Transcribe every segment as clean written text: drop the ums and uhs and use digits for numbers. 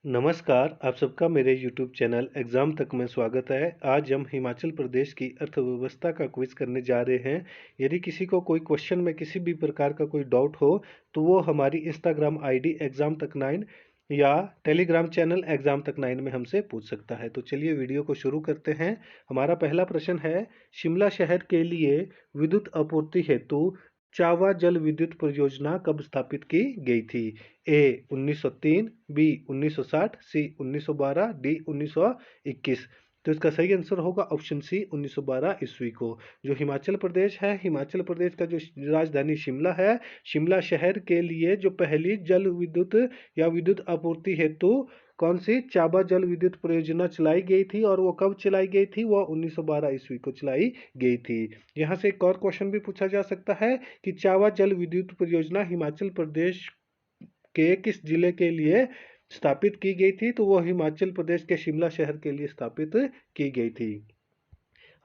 नमस्कार, आप सबका मेरे YouTube चैनल एग्ज़ाम तक में स्वागत है। आज हम हिमाचल प्रदेश की अर्थव्यवस्था का क्विज़ करने जा रहे हैं। यदि किसी को कोई क्वेश्चन में किसी भी प्रकार का कोई डाउट हो, तो वो हमारी इंस्टाग्राम आईडी एग्ज़ाम तक 9 या टेलीग्राम चैनल एग्ज़ाम तक 9 में हमसे पूछ सकता है। तो चलिए वीडियो को शुरू करते हैं। हमारा पहला प्रश्न है, शिमला शहर के लिए विद्युत आपूर्ति हेतु चावा जल विद्युत परियोजना कब स्थापित की गई थी? ए 1903, बी 1960, सी 1912, डी 1921। तो इसका सही आंसर होगा ऑप्शन सी 1912 ईस्वी को। जो हिमाचल प्रदेश है, हिमाचल प्रदेश का जो राजधानी शिमला है, शिमला शहर के लिए जो पहली जल विद्युत या विद्युत आपूर्ति हेतु कौन सी चाबा जल विद्युत परियोजना चलाई गई थी और वो कब चलाई गई थी? वो 1912 ईस्वी को चलाई गई थी। यहाँ से एक और क्वेश्चन भी पूछा जा सकता है कि चावा जल विद्युत परियोजना हिमाचल प्रदेश के किस जिले के लिए स्थापित की गई थी? तो वो हिमाचल प्रदेश के शिमला शहर के लिए स्थापित की गई थी।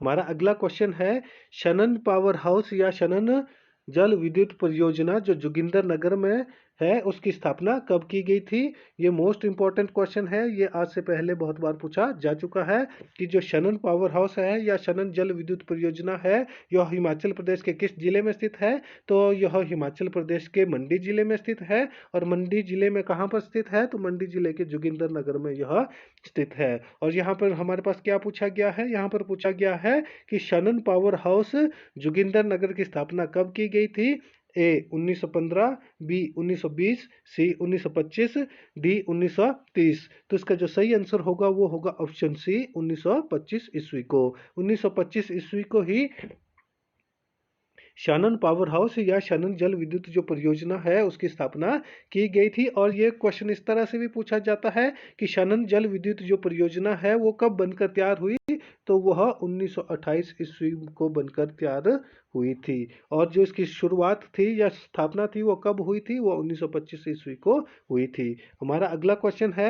हमारा अगला क्वेश्चन है, शनन पावर हाउस या शनन जल विद्युत परियोजना जो जोगिंदर नगर में है, उसकी स्थापना कब की गई थी? ये मोस्ट इंपॉर्टेंट क्वेश्चन है। ये आज से पहले बहुत बार पूछा जा चुका है कि जो शनन पावर हाउस है या शनन जल विद्युत परियोजना है, यह हिमाचल प्रदेश के किस जिले में स्थित है? तो यह हिमाचल प्रदेश के मंडी जिले में स्थित है। और मंडी जिले में कहाँ पर स्थित है? तो मंडी जिले के जोगिंदर नगर में यह स्थित है। और यहाँ पर हमारे पास क्या पूछा गया है? यहाँ पर पूछा गया है कि शनन पावर हाउस जोगिंदर नगर की स्थापना कब की गई थी? ए 1915, बी 1920, सी 1925, डी 1930। तो इसका जो सही आंसर होगा वो होगा ऑप्शन सी 1925 ईस्वी को। 1925 ईस्वी को ही शनन पावर हाउस या शनन जल विद्युत जो परियोजना है उसकी स्थापना की गई थी। और ये क्वेश्चन इस तरह से भी पूछा जाता है कि शनन जल विद्युत जो परियोजना है वो कब बनकर तैयार हुई? तो वह 1928 ईस्वी को बनकर तैयार हुई थी। और जो इसकी शुरुआत थी या स्थापना थी वो कब हुई थी? वो 1925 ईस्वी को हुई थी। हमारा अगला क्वेश्चन है,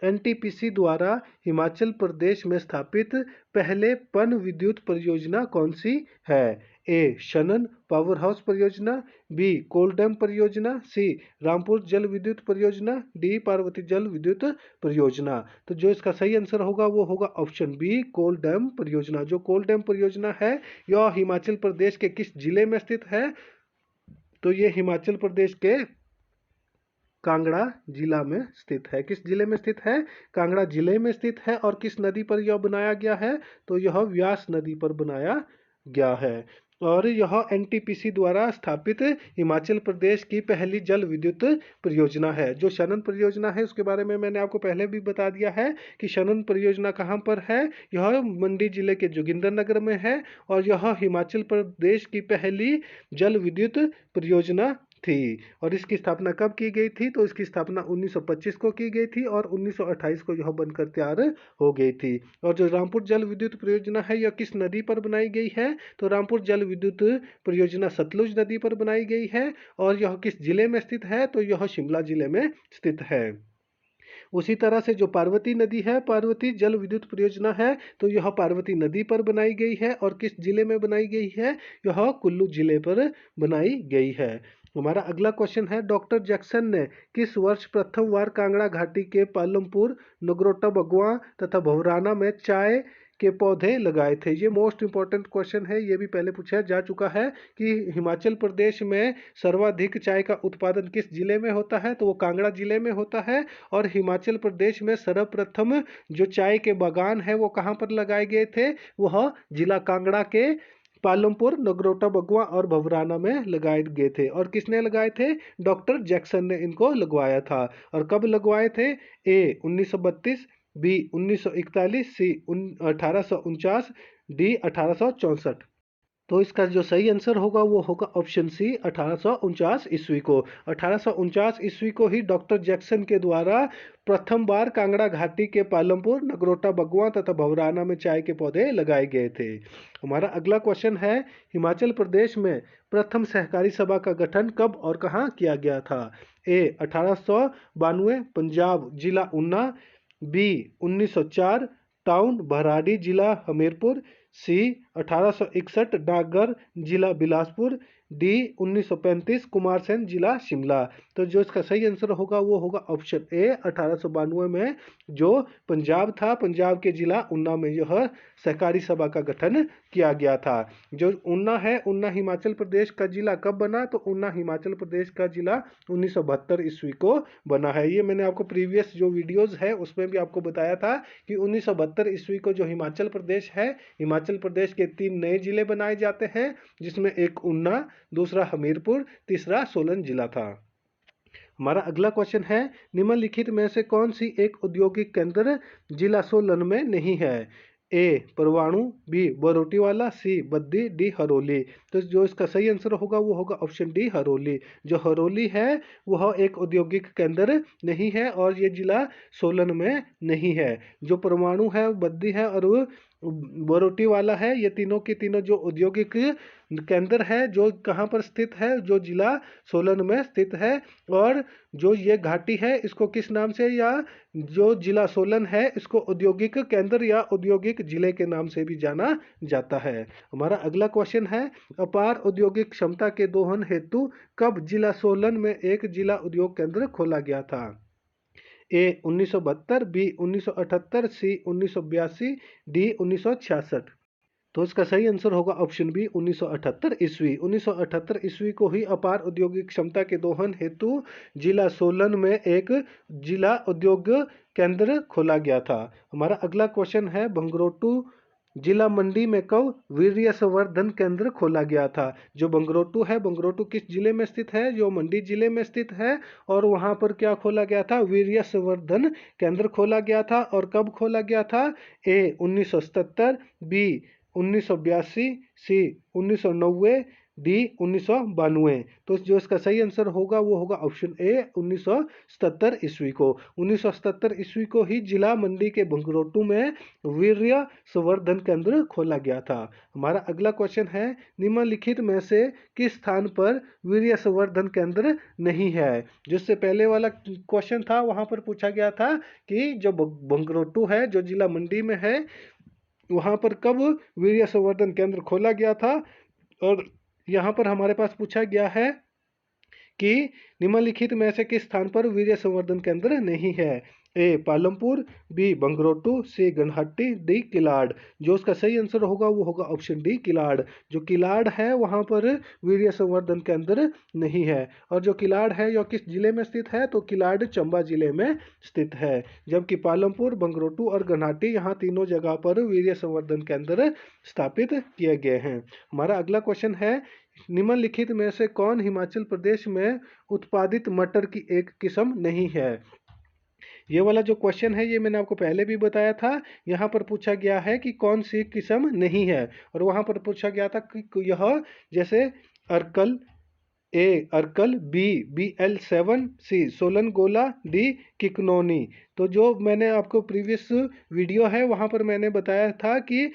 एनटीपीसी द्वारा हिमाचल प्रदेश में स्थापित पहले पन विद्युत परियोजना कौन सी है? ए शनन पावर हाउस परियोजना, बी कोलडैम परियोजना, सी रामपुर जल विद्युत परियोजना, डी पार्वती जल विद्युत परियोजना। तो जो इसका सही आंसर होगा वो होगा ऑप्शन बी कोलडैम परियोजना। जो कोलडैम परियोजना है यह हिमाचल प्रदेश के किस जिले में स्थित है? तो ये हिमाचल प्रदेश के कांगड़ा जिला में स्थित है। किस जिले में स्थित है? कांगड़ा जिले में स्थित है। और किस नदी पर यह बनाया गया है? तो यह व्यास नदी पर बनाया गया है। और यह एनटीपीसी द्वारा स्थापित हिमाचल प्रदेश की पहली जल विद्युत परियोजना है। जो शनन परियोजना है उसके बारे में मैंने आपको पहले भी बता दिया है कि शनन परियोजना कहाँ पर है। यह मंडी जिले के जोगिंदर नगर में है। और यह हिमाचल प्रदेश की पहली जल विद्युत परियोजना थी। और इसकी स्थापना कब की गई थी? तो इसकी स्थापना 1925 को की गई थी और 1928 को यह बनकर तैयार हो गई थी। और जो रामपुर जल विद्युत परियोजना है यह किस नदी पर बनाई गई है? तो रामपुर जल विद्युत परियोजना सतलुज नदी पर बनाई गई है। और यह किस जिले में स्थित है? तो यह शिमला जिले में स्थित है। उसी तरह से जो पार्वती नदी है, पार्वती जल विद्युत परियोजना है, तो यह पार्वती नदी पर बनाई गई है। और किस जिले में बनाई गई है? यह कुल्लू जिले पर बनाई गई है। हमारा अगला क्वेश्चन है, डॉक्टर जैक्सन ने किस वर्ष प्रथम बार कांगड़ा घाटी के पालमपुर, नगरोटा बगवां तथा भवराना में चाय के पौधे लगाए थे? ये मोस्ट इंपॉर्टेंट क्वेश्चन है। ये भी पहले पूछा जा चुका है कि हिमाचल प्रदेश में सर्वाधिक चाय का उत्पादन किस जिले में होता है? तो वो कांगड़ा जिले में होता है। और हिमाचल प्रदेश में सर्वप्रथम जो चाय के बागान है वो कहाँ पर लगाए गए थे? वह जिला कांगड़ा के पालमपुर, नगरोटा बगवां और भवराना में लगाए गए थे। और किसने लगाए थे? डॉक्टर जैक्सन ने इनको लगवाया था। और कब लगवाए थे? ए 1932, बी 1941, सी 1849, डी 1864। तो इसका जो सही आंसर होगा वो होगा ऑप्शन सी 1849 ईस्वी को। 1849 ईस्वी को ही डॉक्टर जैक्सन के द्वारा प्रथम बार कांगड़ा घाटी के पालमपुर, नगरोटा बगवां तथा भवराना में चाय के पौधे लगाए गए थे। हमारा अगला क्वेश्चन है, हिमाचल प्रदेश में प्रथम सहकारी सभा का गठन कब और कहाँ किया गया था? ए 1892, पंजाब, जिला ऊना, बी 1904, टाउन भराड़ी, जिला हमीरपुर, सी 1861, डाकघर, जिला बिलासपुर, डी 1935 कुमारसैन जिला शिमला। तो जो इसका सही आंसर होगा वो होगा ऑप्शन ए 1892 में जो पंजाब था, पंजाब के जिला ऊना में यह सहकारी सभा का गठन किया गया था। जो ऊना है, ऊना हिमाचल प्रदेश का जिला कब बना? तो ऊना हिमाचल प्रदेश का जिला 1972 ईस्वी को बना है। ये मैंने आपको प्रीवियस जो वीडियोस है उसमें भी आपको बताया था कि 1972 ईस्वी को जो हिमाचल प्रदेश है, हिमाचल प्रदेश के 3 नए जिले बनाए जाते हैं, जिसमें एक ऊना, दूसरा हमीरपुर, तीसरा सोलन जिला था। हमारा अगला क्वेश्चन है, निम्नलिखित में से कौन सी एक औद्योगिक केंद्र जिला सोलन में नहीं है? ए परवाणु, बी बरोटीवाला, सी बद्दी, डी हरोली। तो जो इसका सही आंसर होगा वो होगा ऑप्शन डी हरोली। जो हरोली है वह एक औद्योगिक केंद्र नहीं है और ये जिला सोलन में नहीं है। जो परमाणु है, बद्दी है और बरोटीवाला है, ये तीनों के तीनों जो औद्योगिक केंद्र है जो कहाँ पर स्थित है? जो जिला सोलन में स्थित है। और जो ये घाटी है इसको किस नाम से, या जो जिला सोलन है इसको औद्योगिक केंद्र या औद्योगिक जिले के नाम से भी जाना जाता है। हमारा अगला क्वेश्चन है, अपार औद्योगिक क्षमता के दोहन हेतु कब जिला सोलन में एक जिला उद्योग केंद्र खोला गया था? ए 1972, बी 1978, सी 1982, डी 1966। तो इसका सही आंसर होगा ऑप्शन बी 1978 ईस्वी। 1978 ईस्वी को ही अपार औद्योगिक क्षमता के दोहन हेतु जिला सोलन में एक जिला उद्योग केंद्र खोला गया था। हमारा अगला क्वेश्चन है, बंगरोटू जिला मंडी में कब वीर्य संवर्धन केंद्र खोला गया था? जो बंगरोटू है, बंगरोटू किस जिले में स्थित है? जो मंडी जिले में स्थित है। और वहां पर क्या खोला गया था? वीर्य संवर्धन केंद्र खोला गया था। और कब खोला गया था? ए 1977, बी 1982, सी 1990, डी 1992। तो जो इसका सही आंसर होगा वो होगा ऑप्शन ए 1977 ईस्वी को। 1977 ईस्वी को ही जिला मंडी के बंगरोटू में वीर्य संवर्धन केंद्र खोला गया था। हमारा अगला क्वेश्चन है, निम्नलिखित में से किस स्थान पर वीर्य संवर्धन केंद्र नहीं है? जिससे पहले वाला क्वेश्चन था वहां पर पूछा गया था कि जो बंगरोटू है जो जिला मंडी में है वहां पर कब वीर्य संवर्धन केंद्र खोला गया था। और यहाँ पर हमारे पास पूछा गया है कि निम्नलिखित में से किस स्थान पर वीर्य संवर्धन केंद्र नहीं है? ए पालमपुर, बी बंगरोटू, सी गनहट्टी, डी किलाड़। जो उसका सही आंसर होगा वो होगा ऑप्शन डी किलाड़। जो किलाड़ है वहां पर वीर्य संवर्धन केंद्र नहीं है। और जो किलाड़ है यह किस जिले में स्थित है? तो किलाड़ चंबा जिले में स्थित है। जबकि पालमपुर, बंगरोटू और गनहट्टी यहाँ तीनों जगह पर वीर्य संवर्धन केंद्र स्थापित किए गए हैं। हमारा अगला क्वेश्चन है, निम्नलिखित में से कौन हिमाचल प्रदेश में उत्पादित मटर की एक किस्म नहीं है? ये वाला जो क्वेश्चन है ये मैंने आपको पहले भी बताया था। यहाँ पर पूछा गया है कि कौन सी किस्म नहीं है और वहाँ पर पूछा गया था कि यह जैसे अर्कल, ए अर्कल, बी BL7, सी सोलन गोला, डी किकनोनी। तो जो मैंने आपको प्रीवियस वीडियो है वहाँ पर मैंने बताया था कि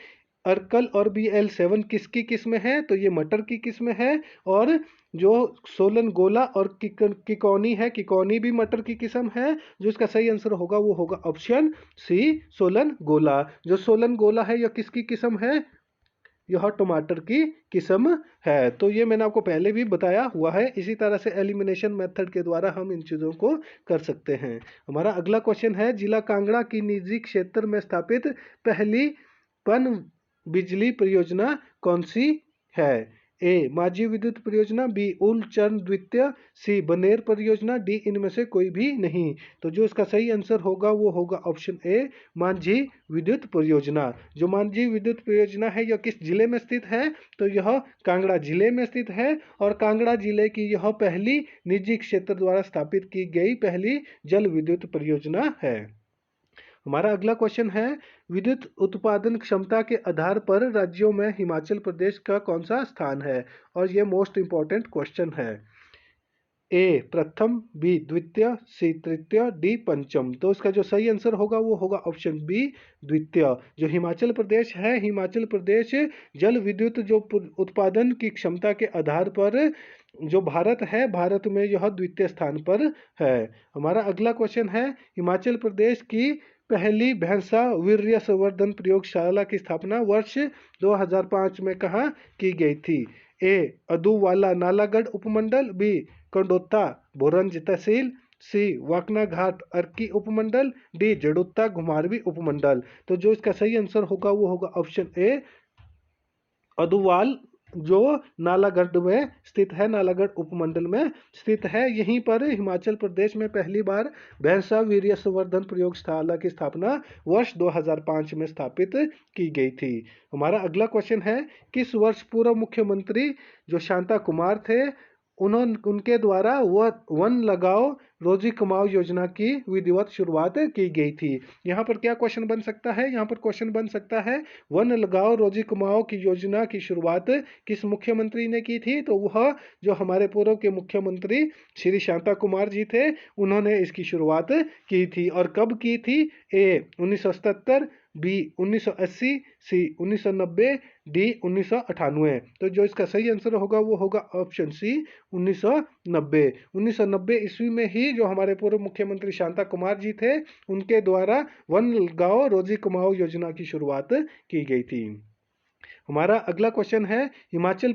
अर्कल और BL7 किसकी किस्म है? तो ये मटर की किस्म है। और जो सोलन गोला और किकौनी है, किकौनी भी मटर की किस्म है। जो इसका सही आंसर होगा वो होगा ऑप्शन सी सोलन गोला। जो सोलन गोला है यह किसकी किस्म है? यह टमाटर की किस्म है। तो ये मैंने आपको पहले भी बताया हुआ है। इसी तरह से एलिमिनेशन मेथड के द्वारा हम इन चीज़ों को कर सकते हैं। हमारा अगला क्वेश्चन है, जिला कांगड़ा की निजी क्षेत्र में स्थापित पहली पन बिजली परियोजना कौन सी है? ए माझी विद्युत परियोजना, बी उलचरण द्वितीय, सी बनेर परियोजना, डी इनमें से कोई भी नहीं। तो जो इसका सही आंसर होगा वो होगा ऑप्शन ए मांझी विद्युत परियोजना। जो मांझी विद्युत परियोजना है यह किस जिले में स्थित है? तो यह कांगड़ा जिले में स्थित है। और कांगड़ा जिले की यह पहली निजी क्षेत्र द्वारा स्थापित की गई पहली जल विद्युत परियोजना है। हमारा अगला क्वेश्चन है, विद्युत उत्पादन क्षमता के आधार पर राज्यों में हिमाचल प्रदेश का कौन सा स्थान है? और ये मोस्ट इंपॉर्टेंट क्वेश्चन है। ए प्रथम, बी द्वितीय, सी तृतीय, डी पंचम। तो इसका जो सही आंसर होगा वो होगा ऑप्शन बी द्वितीय। जो हिमाचल प्रदेश है, हिमाचल प्रदेश जल विद्युत जो उत्पादन की क्षमता के आधार पर जो भारत है, भारत में यह द्वितीय स्थान पर है। हमारा अगला क्वेश्चन है, हिमाचल प्रदेश की पहली भैंसा वीर्य संवर्धन प्रयोगशाला की स्थापना वर्ष 2005 में कहाँ की गई थी? ए अदुवाला नालागढ़ उपमंडल, बी कंडोता भोरंज तहसील, सी वाकना घाट अर्की उपमंडल, डी जड़ोता घुमारवी उपमंडल। तो जो इसका सही आंसर होगा वो होगा ऑप्शन ए अदुवाल, जो नालागढ़ में स्थित है, नालागढ़ उपमंडल में स्थित है। यहीं पर हिमाचल प्रदेश में पहली बार भैंसा वीर्य संवर्धन प्रयोगशाला की स्थापना वर्ष 2005 में स्थापित की गई थी। हमारा अगला क्वेश्चन है, किस वर्ष पूर्व मुख्यमंत्री जो शांता कुमार थे उनके द्वारा वन लगाओ रोजी कमाओ योजना की विधिवत शुरुआत की गई थी। यहाँ पर क्या क्वेश्चन बन सकता है? यहाँ पर क्वेश्चन बन सकता है वन लगाओ रोजी कमाओ की योजना की शुरुआत किस मुख्यमंत्री ने की थी? तो वह जो हमारे पूर्व के मुख्यमंत्री श्री शांता कुमार जी थे, उन्होंने इसकी शुरुआत की थी। और कब की थी? ए 1977, बी 1980, सी 1990, डी 1998। तो जो इसका सही आंसर होगा वो होगा ऑप्शन सी 1990। 1990 ईस्वी में ही जो हमारे पूर्व मुख्यमंत्री शांता कुमार जी थे, उनके द्वारा वन लगाओ रोजी कमाओ योजना की शुरुआत की गई थी। हमारा अगला क्वेश्चन है, हिमाचल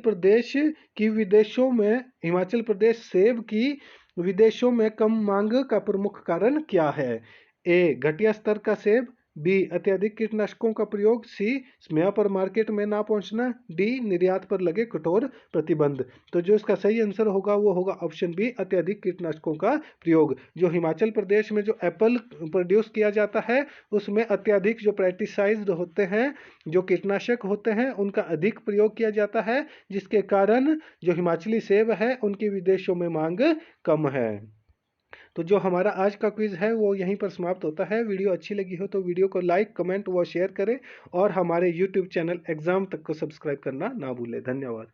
प्रदेश सेब की विदेशों में कम मांग का प्रमुख कारण क्या है? ए घटिया स्तर का सेब, बी अत्यधिक कीटनाशकों का प्रयोग, सी समय पर मार्केट में ना पहुंचना, डी निर्यात पर लगे कठोर प्रतिबंध। तो जो इसका सही आंसर होगा वो होगा ऑप्शन बी अत्यधिक कीटनाशकों का प्रयोग। जो हिमाचल प्रदेश में जो एप्पल प्रोड्यूस किया जाता है, उसमें अत्यधिक जो पेस्टिसाइड्स होते हैं, जो कीटनाशक होते हैं, उनका अधिक प्रयोग किया जाता है, जिसके कारण जो हिमाचली सेब है उनकी विदेशों में मांग कम है। तो जो हमारा आज का क्विज है वो यहीं पर समाप्त होता है। वीडियो अच्छी लगी हो तो वीडियो को लाइक, कमेंट व शेयर करें और हमारे यूट्यूब चैनल एग्जाम तक को सब्सक्राइब करना ना भूलें। धन्यवाद।